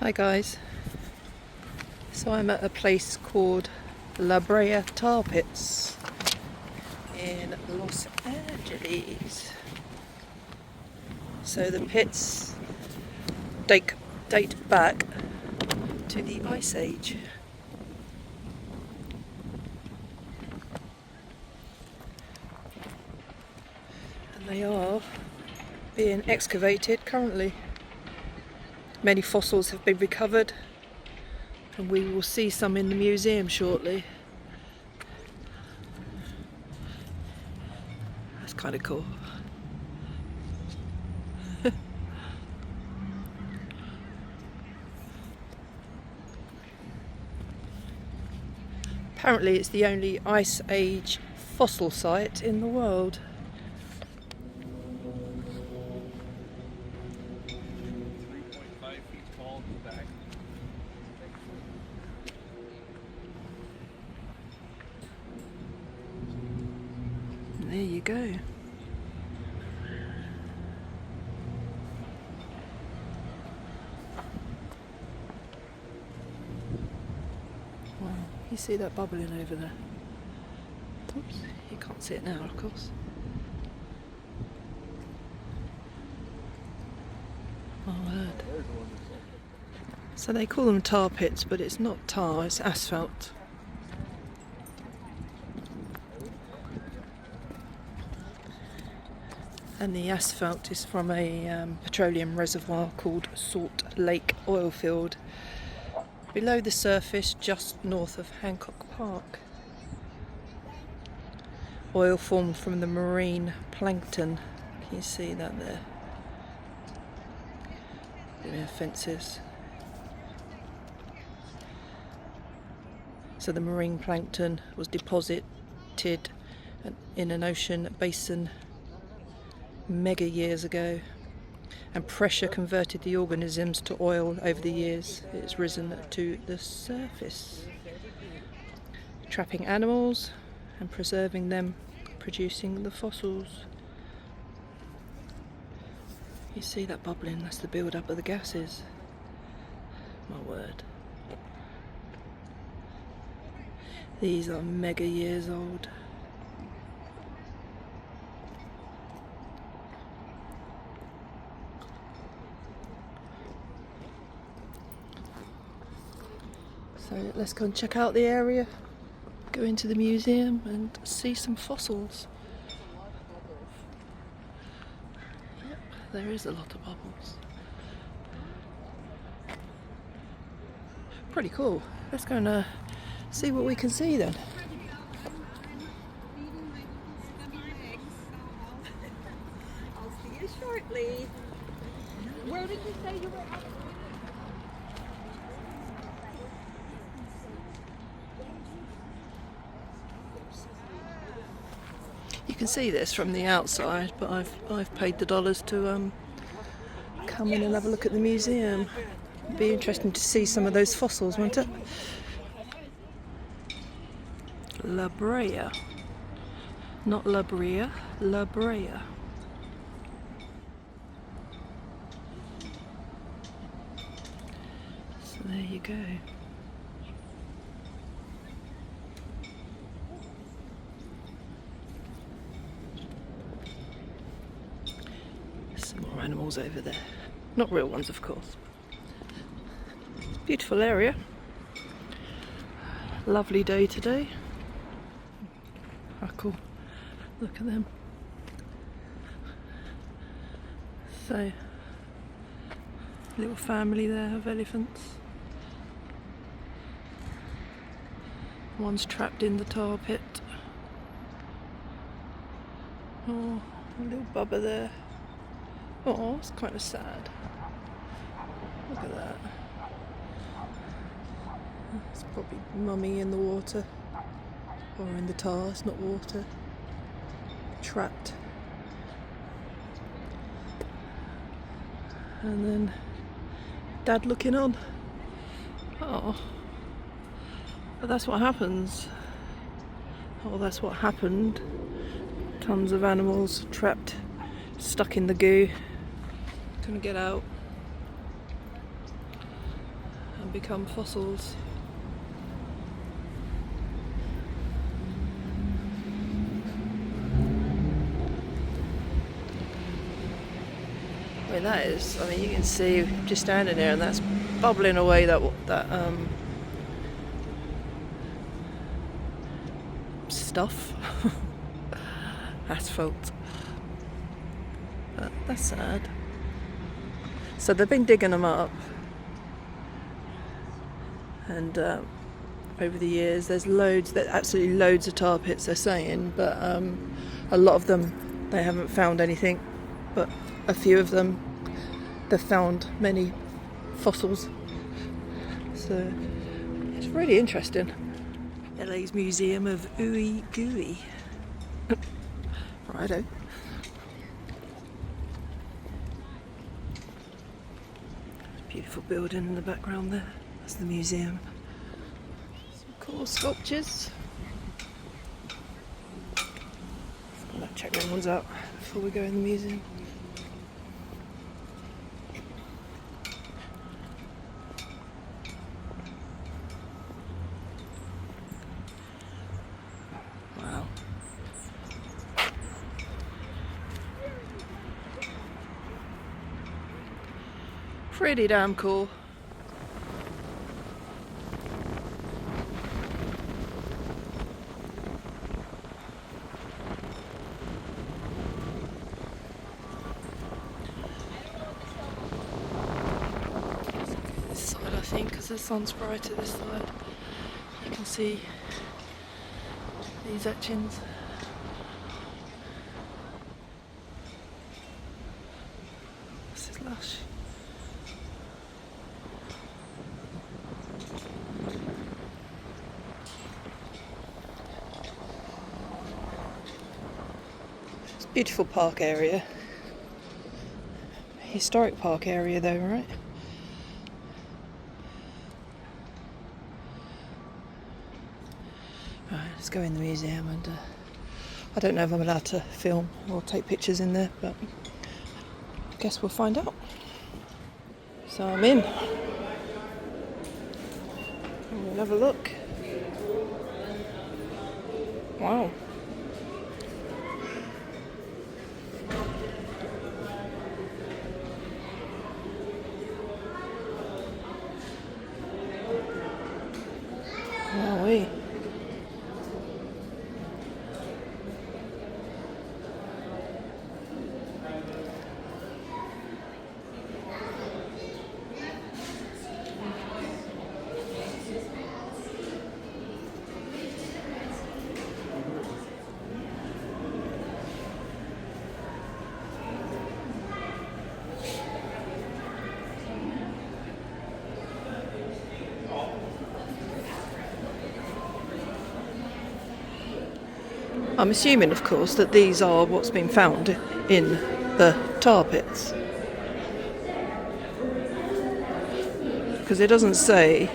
Hi guys, so I'm at a place called Brea Tar Pits in Los Angeles. So the pits date back to the Ice Age. And they are being excavated currently. Many fossils have been recovered, and we will see some in the museum shortly. That's kind of cool. Apparently it's the only Ice Age fossil site in the world. There you go. Wow, you see that bubbling over there? Oops, you can't see it now, of course. My word. So they call them tar pits, but it's not tar, it's asphalt. And the asphalt is from a petroleum reservoir called Salt Lake oil field below the surface just north of Hancock Park. Oil formed from the marine plankton. Can you see that there? There are fences. So the marine plankton was deposited in an ocean basin mega years ago, and pressure converted the organisms to oil. Over the years it's risen to the surface, trapping animals and preserving them, producing the fossils. You see that bubbling? That's the build up of the gases. My word. These are mega years old. So let's go and check out the area, go into the museum and see some fossils. Yep, there is a lot of bubbles. Pretty cool. Let's go and see what we can see then. I'll see you shortly. Where did you say you were at? You can see this from the outside, but I've paid the dollars to come in and have a look at the museum. It'd be interesting to see some of those fossils, won't it? La Brea, not La Brea, La Brea. So there you go. Some more animals over there. Not real ones, of course. Beautiful area. Lovely day today. How cool. Look at them. So, little family there of elephants. One's trapped in the tar pit. Oh, a little bubba there. Oh, it's kind of sad. Look at that. It's probably mummy in the water. Or in the tar, it's not water. Trapped. And then dad looking on. Oh. But that's what happens. Oh, that's what happened. Tons of animals trapped, stuck in the goo. Couldn't get out. become fossils. I mean, that is, I mean, you can see just standing there and that's bubbling away that stuff. Asphalt. But that's sad. So they've been digging them up, and over the years there's absolutely loads of tar pits, they're saying, but a lot of them they haven't found anything, but a few of them they've found many fossils. So it's really interesting. LA's Museum of Ooey Gooey. Righto. Beautiful building in the background there. That's the museum. Some cool sculptures. I'm gonna check them ones out before we go in the museum. Wow. Pretty damn cool. This side, I think, because the sun's brighter this side. You can see these etchings. This is lush. Beautiful park area. Historic park area though, right? Right, let's go in the museum, and I don't know if I'm allowed to film or take pictures in there, but I guess we'll find out. So I'm in. We'll have a look. Wow. Wowee. I'm assuming, of course, that these are what's been found in the tar pits, because it doesn't say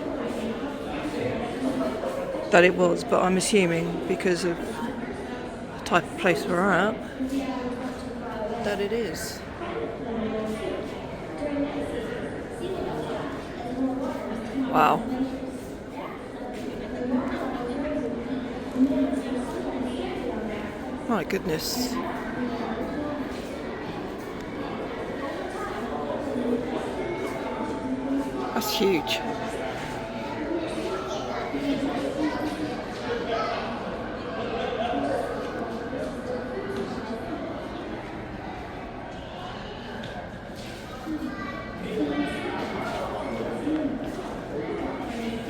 that it was, but I'm assuming because of the type of place we're at that it is. Wow. My goodness. That's huge.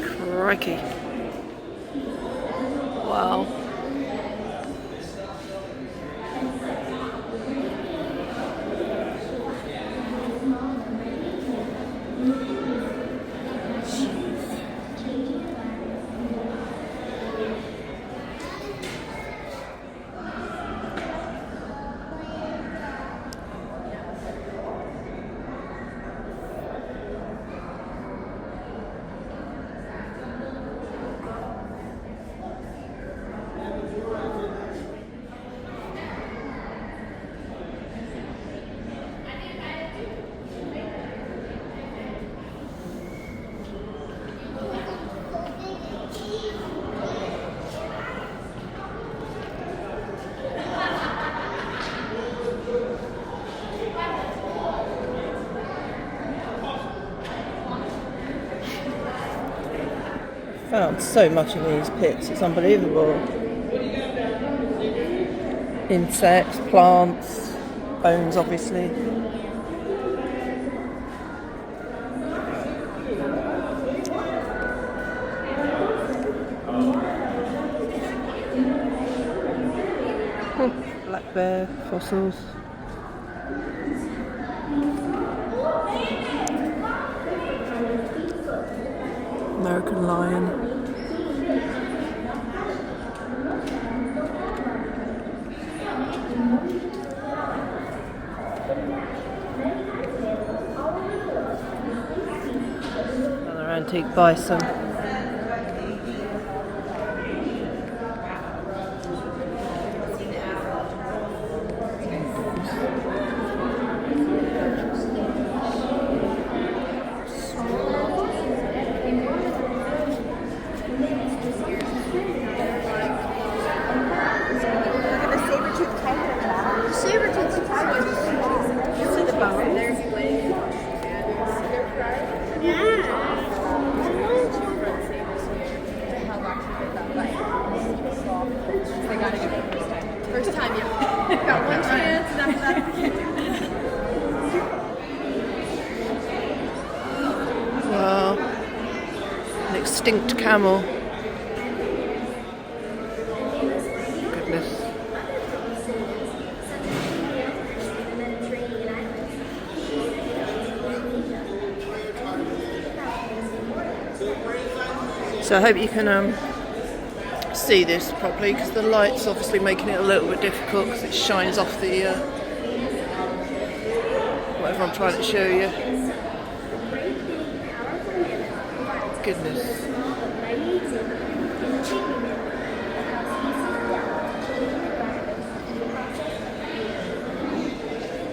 Crikey. Wow. Found so much in these pits, it's unbelievable. Insects, plants, bones obviously. Black bear fossils. American lion. Another antique bison. Saber-toothed tiger. You see the bone? They gotta get it first time. First time, yeah. Got one chance, and after that. Wow. An extinct camel. Goodness. So I hope you can see this properly, because the light's obviously making it a little bit difficult because it shines off the whatever I'm trying to show you. Goodness.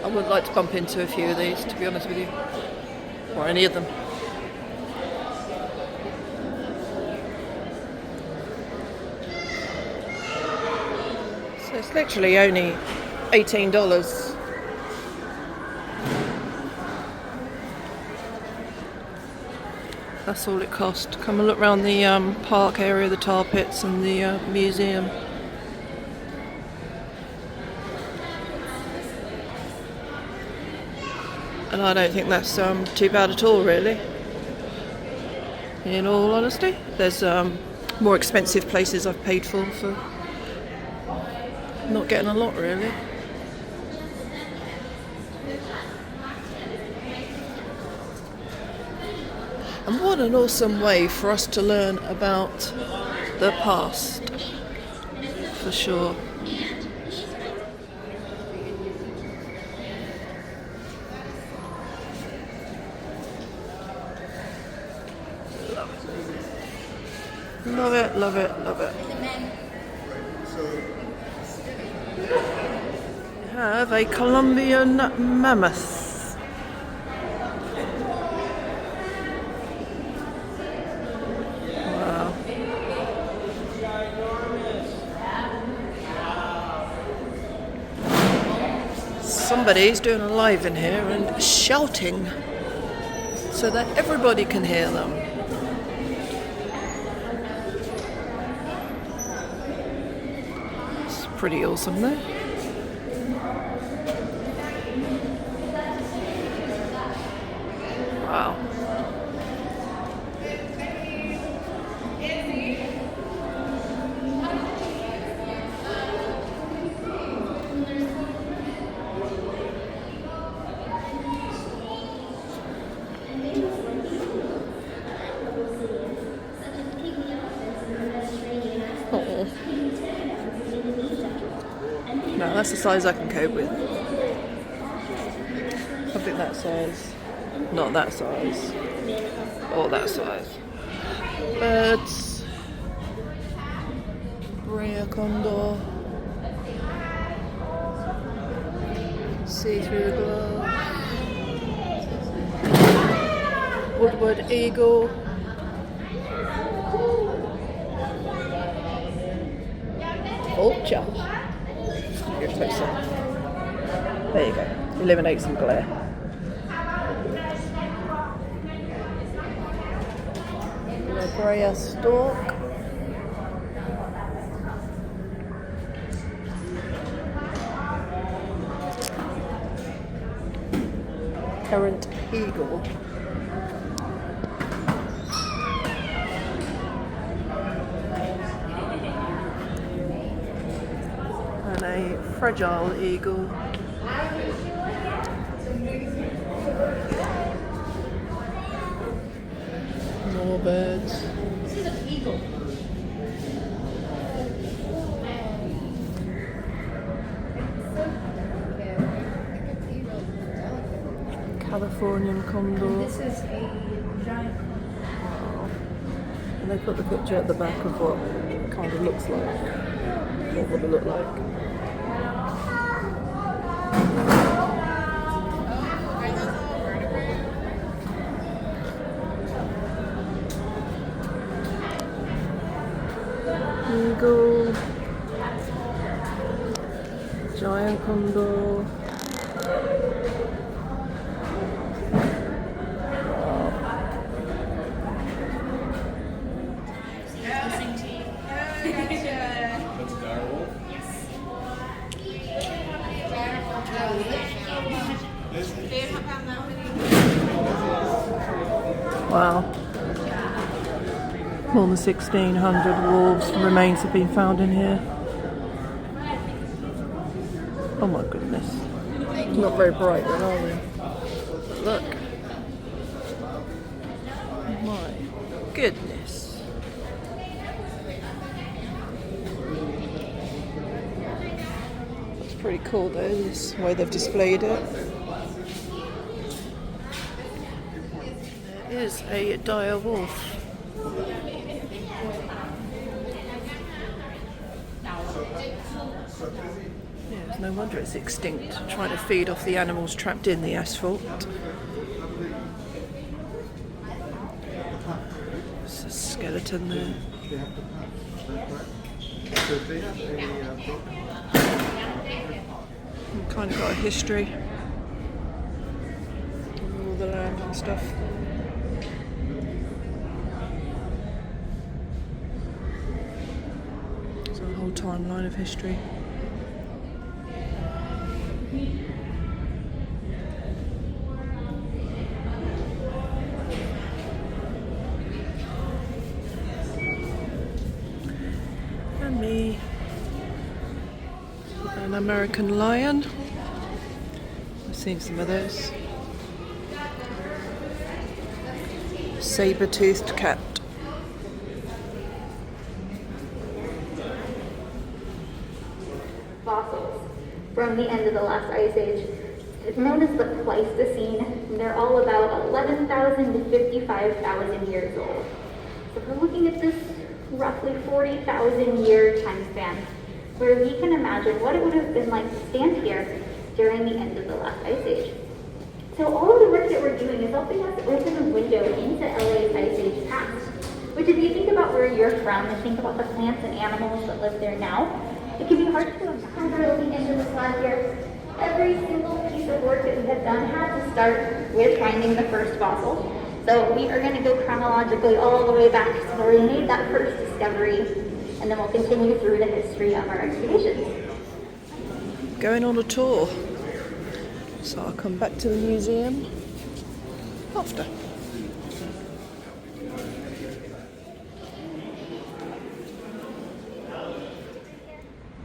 I would like to bump into a few of these, to be honest with you, or any of them. It's literally only $18. That's all it cost. Come and look around the park area, the tar pits and the museum. And I don't think that's too bad at all, really. In all honesty, there's more expensive places I've paid for not getting a lot, really. And what an awesome way for us to learn about the past, for sure. Love it, love it, love it. We have a Colombian mammoth. Wow. Somebody's doing a live in here and shouting so that everybody can hear them. It's pretty awesome there. Wow. Oh. No, that's the size I can cope with. I think that size. Not that size. Or that size. Birds. Brea condor. See through the glass. Woodward eagle. Vulture. Get closer. There you go. Eliminate some glare. A Brea stork. Errant eagle. And a fragile eagle. More birds. This is an eagle. Californian condor. This is a giant. And they put the picture at the back of what it kind of looks like. What would it look like? Eagle, giant condor. Wow. More than 1,600 wolves remains have been found in here. Oh my goodness. Not very bright then, are we? Look. My goodness. That's pretty cool though, this way they've displayed it. There is a dire wolf. Yeah, it's no wonder it's extinct, trying to feed off the animals trapped in the asphalt. There's a skeleton there. Kind of got a history. All the land and stuff. There's a whole timeline of history. And me. An American lion. I've seen some of those. Saber-toothed cat. Fossils from the end of the last ice age. It's known as the Pleistocene. They're all about 11,000 to 55,000 years old. So if we're looking at this roughly 40,000 year time span, where we can imagine what it would have been like to stand here during the end of the last ice age. So all of the work that we're doing is helping us open a window into LA's ice age past. Which if you think about where you're from and think about the plants and animals that live there now, it can be hard to imagine. We're looking into this lab here. Every single piece of work that we have done had to start with finding the first fossil. So we are going to go chronologically all the way back to where we made that first discovery, and then we'll continue through the history of our excavations. Going on a tour. So I'll come back to the museum after.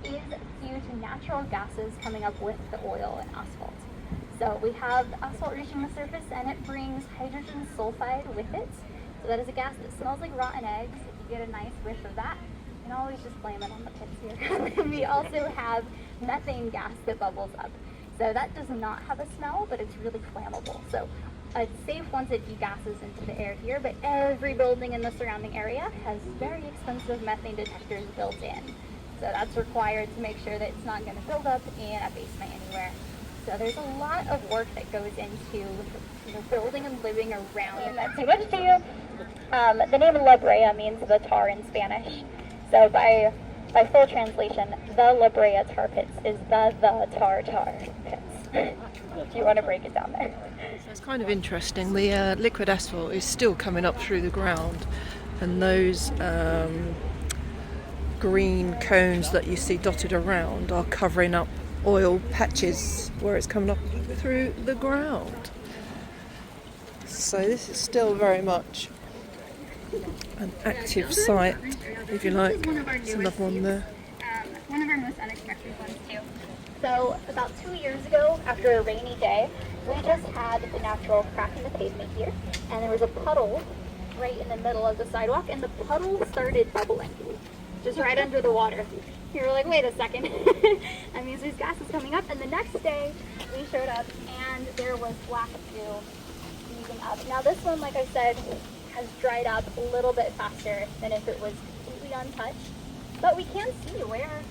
Is due to natural gases coming up with the oil and asphalt. So we have asphalt reaching the surface and it brings hydrogen sulfide with it. So that is a gas that smells like rotten eggs. If you get a nice whiff of that, you can always just blame it on the pits here. We also have methane gas that bubbles up. So that does not have a smell, but it's really flammable. So it's safe once it degasses into the air here, but every building in the surrounding area has very expensive methane detectors built in. So that's required to make sure that it's not going to build up in a basement anywhere. So there's a lot of work that goes into building and living around that. Too much to you. The name La Brea means the tar in Spanish. So by full translation, the La Brea tar pits is the tar pits. Do you want to break it down there? It's kind of interesting. The liquid asphalt is still coming up through the ground, and those green cones that you see dotted around are covering up oil patches where it's coming up through the ground. So this is still very much an active site, if you like. There's another one there. One of our most unexpected ones too. So about 2 years ago, after a rainy day, we just had the natural crack in the pavement here, and there was a puddle right in the middle of the sidewalk, and the puddle started bubbling, just right under the water. You were like, wait a second, that means there's gases coming up. And the next day, we showed up, and there was black goo oozing up. Now this one, like I said, has dried up a little bit faster than if it was completely untouched, but we can see where,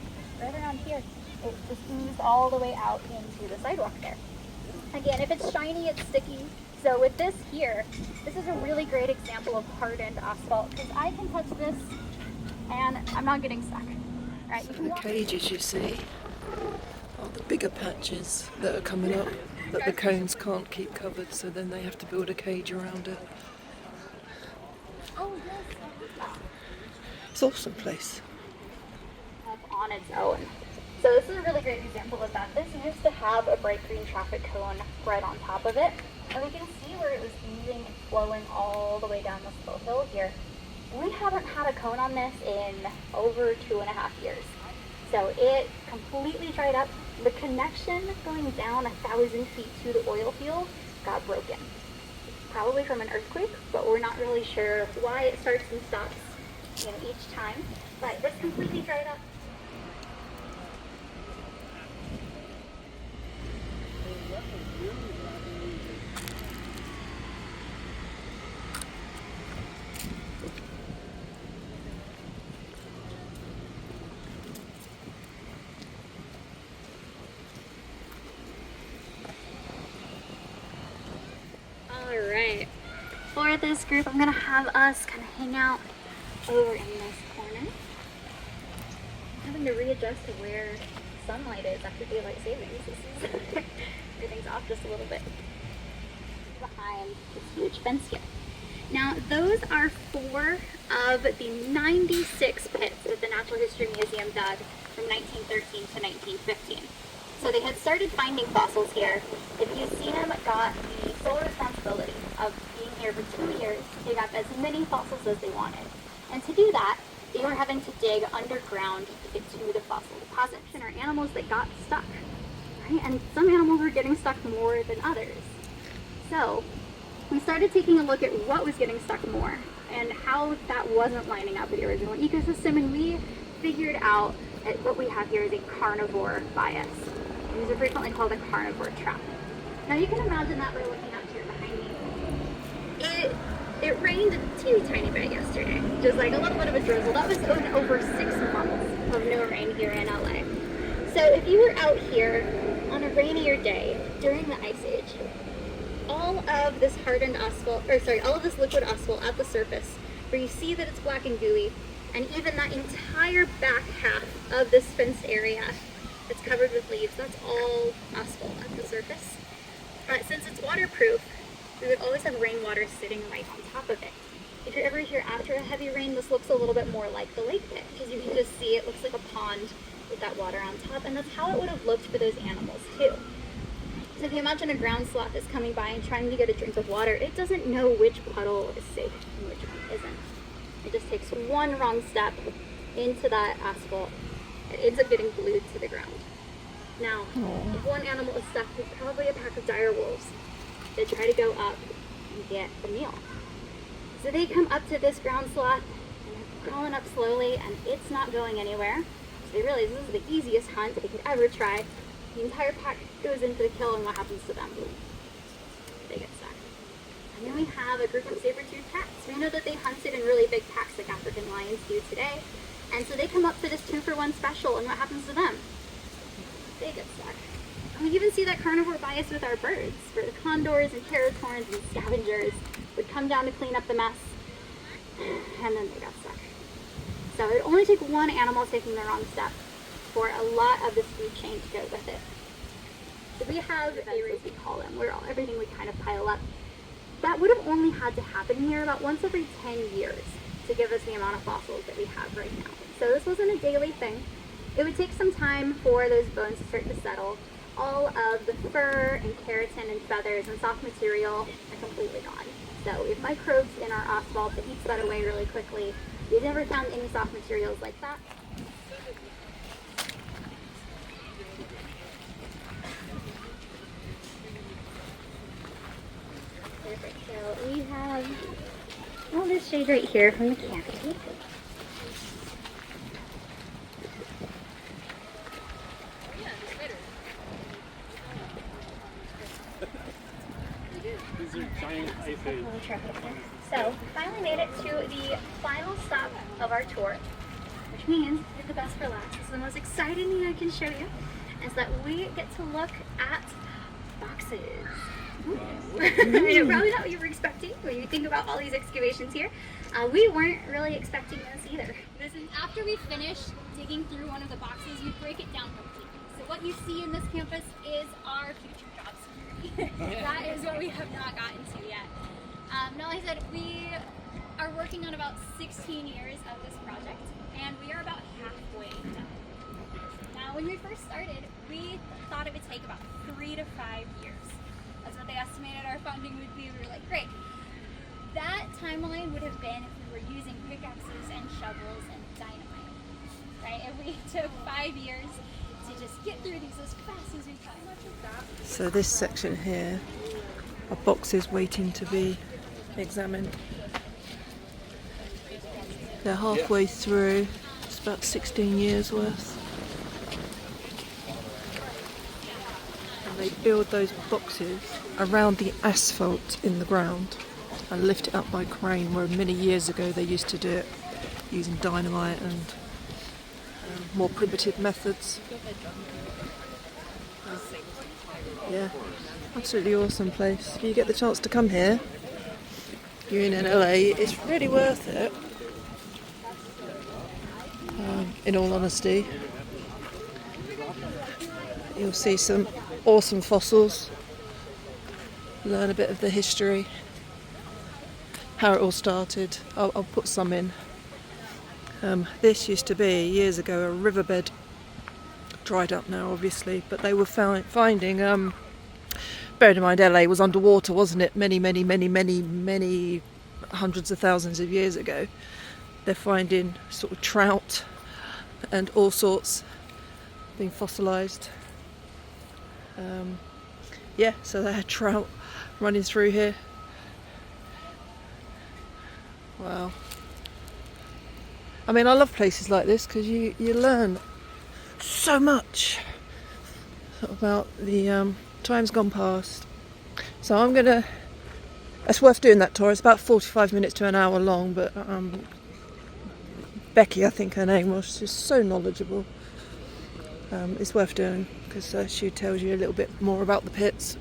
right around here, it just oozed all the way out into the sidewalk there. Again, if it's shiny, it's sticky. So with this here, this is a really great example of hardened asphalt, because I can touch this and I'm not getting stuck. Right, So the cages you see are the bigger patches that are coming up that the cones can't keep covered, so then they have to build a cage around it. It's an awesome place. On its own. So this is a really great example of that. This used to have a bright green traffic cone right on top of it, and we can see where it was oozing and flowing all the way down this little hill here. We haven't had a cone on this in over 2.5 years. So it completely dried up. The connection going down 1,000 feet to the oil field got broken. Probably from an earthquake, but we're not really sure why it starts and stops, each time. But this completely dried up. Alright, for this group, I'm going to have us kind of hang out over in this corner. I'm having to readjust to where sunlight is after daylight savings. This is everything's off just a little bit. Behind this huge fence here. Now, those are 4 of the 96 pits that the Natural History Museum dug from 1913 to 1915. So they had started finding fossils here. If you've seen them, got the sole responsibility of being here for 2 years. They got as many fossils as they wanted. And to do that, they were having to dig underground to get to the fossil deposits. And are animals that got stuck, right? And some animals were getting stuck more than others. So we started taking a look at what was getting stuck more and how that wasn't lining up with the original ecosystem, and we figured out that what we have here is a carnivore bias. These are frequently called a carnivore trap. Now you can imagine that by looking out here behind me. It rained a teeny tiny bit yesterday, just like a little bit of a drizzle. That was over 6 months of no rain here in LA. So if you were out here on a rainier day during the Ice Age, all of this hardened asphalt, all of this liquid asphalt at the surface, where you see that it's black and gooey, and even that entire back half of this fenced area that's covered with leaves, that's all asphalt at the surface. Since it's waterproof, we would always have rainwater sitting right on top of it. If you're ever here after a heavy rain, this looks a little bit more like the lake pit, because you can just see it looks like a pond with that water on top, and that's how it would have looked for those animals too. So if you imagine a ground sloth is coming by and trying to get a drink of water, it doesn't know which puddle is safe and which one isn't. It just takes one wrong step into that asphalt. It ends up getting glued to the ground. Now, if one animal is stuck, there's probably a pack of dire wolves that try to go up and get the meal. So they come up to this ground sloth and they're crawling up slowly, and it's not going anywhere. So they realize this is the easiest hunt they could ever try. The entire pack goes into the kill, and what happens to them? They get stuck. And then we have a group of saber-toothed cats. We know that they hunted in really big packs like African lions do today. And so they come up for this 2-for-1 special, and what happens to them? They get stuck. And we even see that carnivore bias with our birds, where the condors and paratorns and scavengers would come down to clean up the mess, and then they got stuck. So it would only take one animal taking the wrong step for a lot of this food chain to go with it. So we have areas, we call them, where everything would kind of pile up. That would have only had to happen here about once every 10 years to give the amount of fossils that we have right now. So this wasn't a daily thing. It would take some time for those bones to start to settle. All of the fur and keratin and feathers and soft material are completely gone. So we have microbes in our asphalt that eats that away really quickly. We've never found any soft materials like that. Perfect. So we have all this shade right here from the cavity. These are giant aphids. So, finally made it to the final stop of our tour, which means it's the best for last. This is the most exciting thing I can show you, is that we get to look at boxes. I know, probably not what you were expecting when you think about all these excavations here. We weren't really expecting this either. This is after we finish digging through one of the boxes, we break it down completely. So what you see in this campus is our future job security. That is what we have not gotten to yet. Now, like I said, we are working on about 16 years of this project, and we are about halfway done. Now, when we first started, we thought it would take about 3 to 5 years. That's what they estimated our funding would be. We were like, great. That timeline would have been if we were using pickaxes and shovels and dynamite, right? If we took 5 years to just get through these as fast as we can. So this section here are boxes waiting to be examined. They're halfway through. It's about 16 years worth. And they build those boxes around the asphalt in the ground and lift it up by crane, where many years ago they used to do it using dynamite and more primitive methods. Yeah, absolutely awesome place. If you get the chance to come here, you're in LA, it's really worth it. In all honesty, you'll see some awesome fossils, learn a bit of the history, how it all started. I'll put some in. This used to be, years ago, a riverbed. Dried up now, obviously, but they were finding, bearing in mind LA was underwater, wasn't it, many hundreds of thousands of years ago. They're finding sort of trout and all sorts being fossilised. Yeah, so they had trout running through here. Wow. I mean, I love places like this because you learn so much about the times gone past. So it's worth doing that tour. It's about 45 minutes to an hour long, but Becky, I think her name was, she's so knowledgeable. It's worth doing because she tells you a little bit more about the pits,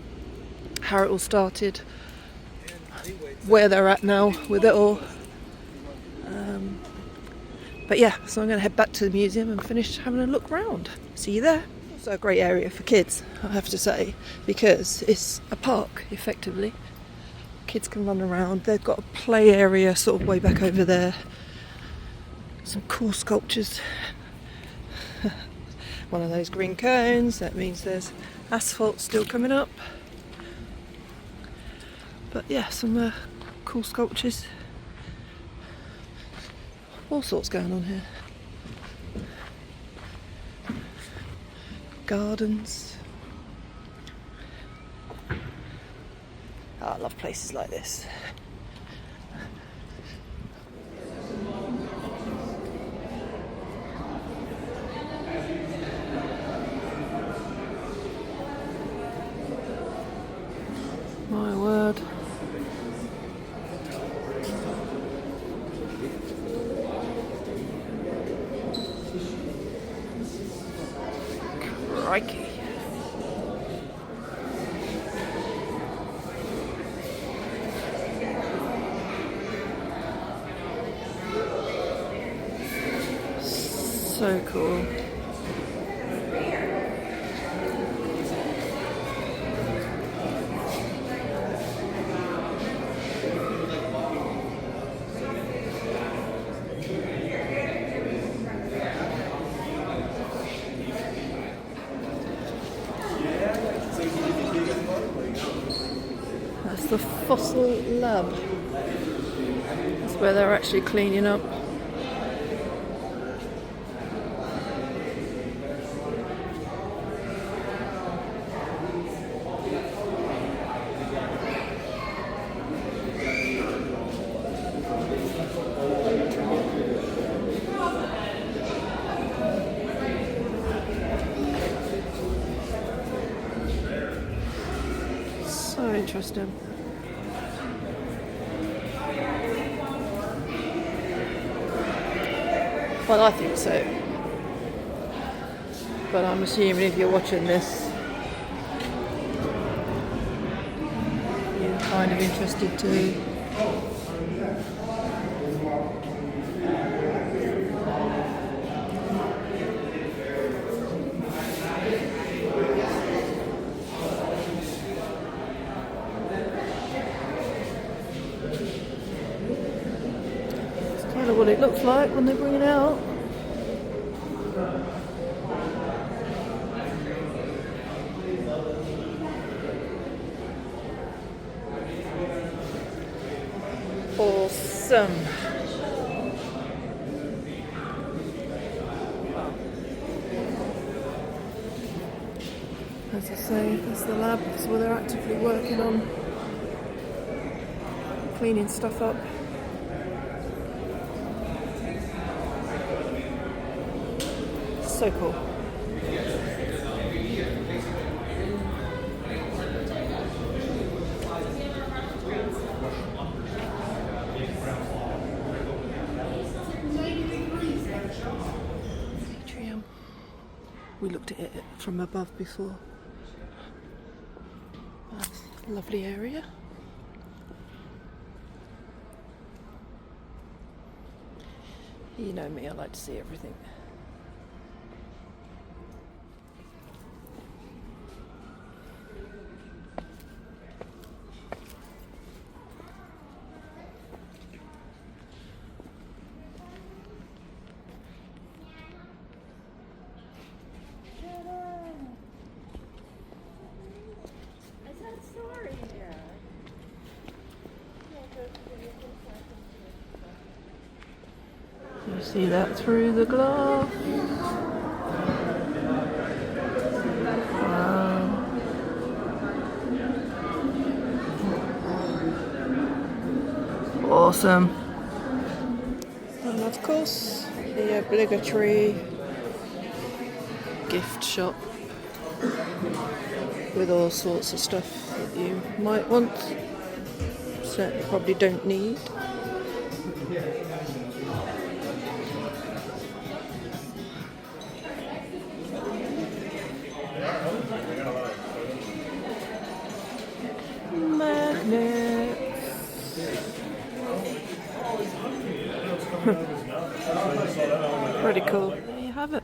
how it all started, where they're at now with it all. But yeah, so I'm going to head back to the museum and finish having a look round. See you there. Also a great area for kids, I have to say, because it's a park, effectively. Kids can run around. They've got a play area sort of way back over there. Some cool sculptures. One of those green cones, that means there's asphalt still coming up. But yeah, some cool sculptures. All sorts going on here. Gardens. Oh, I love places like this. My word. Crikey. So cool. fossil lab. That's where they're actually cleaning up. So interesting. Well, I think so. But I'm assuming if you're watching this, you're kind of interested too. What it looks like when they bring it out. Awesome. As I say, that's the lab. That's where they're actively working on cleaning stuff up. So cool. Atrium. We looked at it from above before. That's a lovely area. You know me, I like to see everything. You see that through the glass? Wow. Awesome. And of course, the obligatory gift shop with all sorts of stuff that you might want. Certainly probably don't need. Magnets. Pretty cool. There you have it.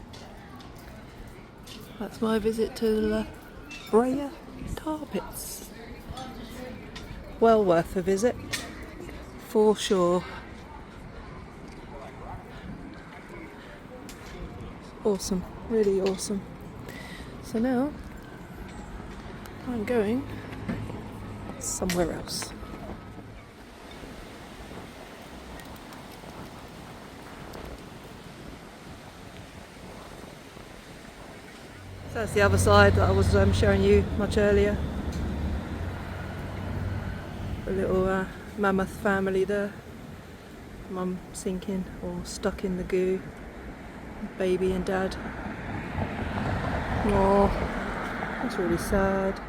That's my visit to the Brea tar pits. Well worth a visit, for sure. Awesome, really awesome. So now I'm going somewhere else. So that's the other side that I was showing you much earlier. A little mammoth family there. Mum sinking or stuck in the goo. Baby and dad. Oh, that's really sad.